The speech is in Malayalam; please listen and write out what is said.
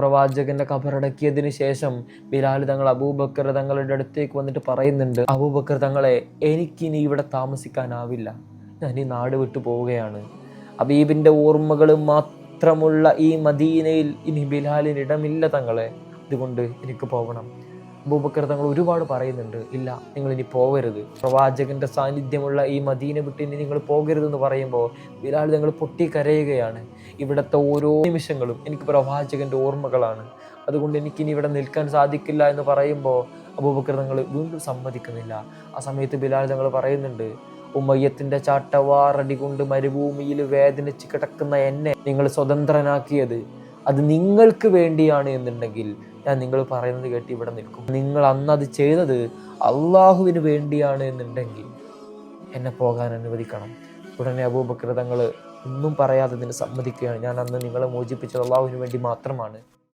പ്രവാചകന്റെ ഖബറടക്കിയതിന് ശേഷം ബിലാൽ തങ്ങൾ അബൂബക്കർ തങ്ങളുടെ അടുത്തേക്ക് വന്നിട്ട് പറയുന്നുണ്ട്, അബൂബക്കർ തങ്ങളെ, എനിക്കിനി ഇവിടെ താമസിക്കാനാവില്ല, ഞാൻ ഈ നാട് വിട്ടു പോവുകയാണ്. ഹബീബിന്റെ ഓർമ്മകൾ മാത്രമുള്ള ഈ മദീനയിൽ ഇനി ബിലാലിന് ഇടമില്ല തങ്ങളെ, അതുകൊണ്ട് എനിക്ക് പോകണം. അബൂബക്കർ തങ്ങൾ ഒരുപാട് പറയുന്നുണ്ട്, ഇല്ല, നിങ്ങൾ ഇനി പോകരുത്, പ്രവാചകന്റെ സാന്നിധ്യമുള്ള ഈ മദീന വിട്ട് ഇനി നിങ്ങൾ പോകരുതെന്ന് പറയുമ്പോൾ ബിലാൽ തങ്ങൾ പൊട്ടിക്കരയുകയാണ്. ഇവിടുത്തെ ഓരോ നിമിഷങ്ങളും എനിക്ക് പ്രവാചകന്റെ ഓർമ്മകളാണ്, അതുകൊണ്ട് എനിക്കിനി ഇവിടെ നിൽക്കാൻ സാധിക്കില്ല എന്ന് പറയുമ്പോൾ അബൂബക്കർ തങ്ങൾ വീണ്ടും സമ്മതിക്കുന്നില്ല. ആ സമയത്ത് ബിലാൽ തങ്ങൾ പറയുന്നുണ്ട്, ഉമയ്യത്തിന്റെ ചാട്ടവാറടി കൊണ്ട് മരുഭൂമിയിൽ വേദനിച്ച് കിടക്കുന്ന എന്നെ നിങ്ങൾ സ്വതന്ത്രനാക്കിയത് അത് നിങ്ങൾക്ക് വേണ്ടിയാണ് എന്നുണ്ടെങ്കിൽ ഞാൻ നിങ്ങൾ പറയുന്നത് കേട്ട് ഇവിടെ നിൽക്കും. നിങ്ങൾ അന്ന് അത് ചെയ്തത് അള്ളാഹുവിന് വേണ്ടിയാണ് എന്നുണ്ടെങ്കിൽ എന്നെ പോകാൻ അനുവദിക്കണം. ഉടനെ അബൂബക്കർ തങ്ങൾ ഒന്നും പറയാതെ ഇതിന് സമ്മതിക്കുകയാണ്, ഞാൻ അന്ന് നിങ്ങളെ മോചിപ്പിച്ചത് അള്ളാഹുവിന് വേണ്ടി മാത്രമാണ്.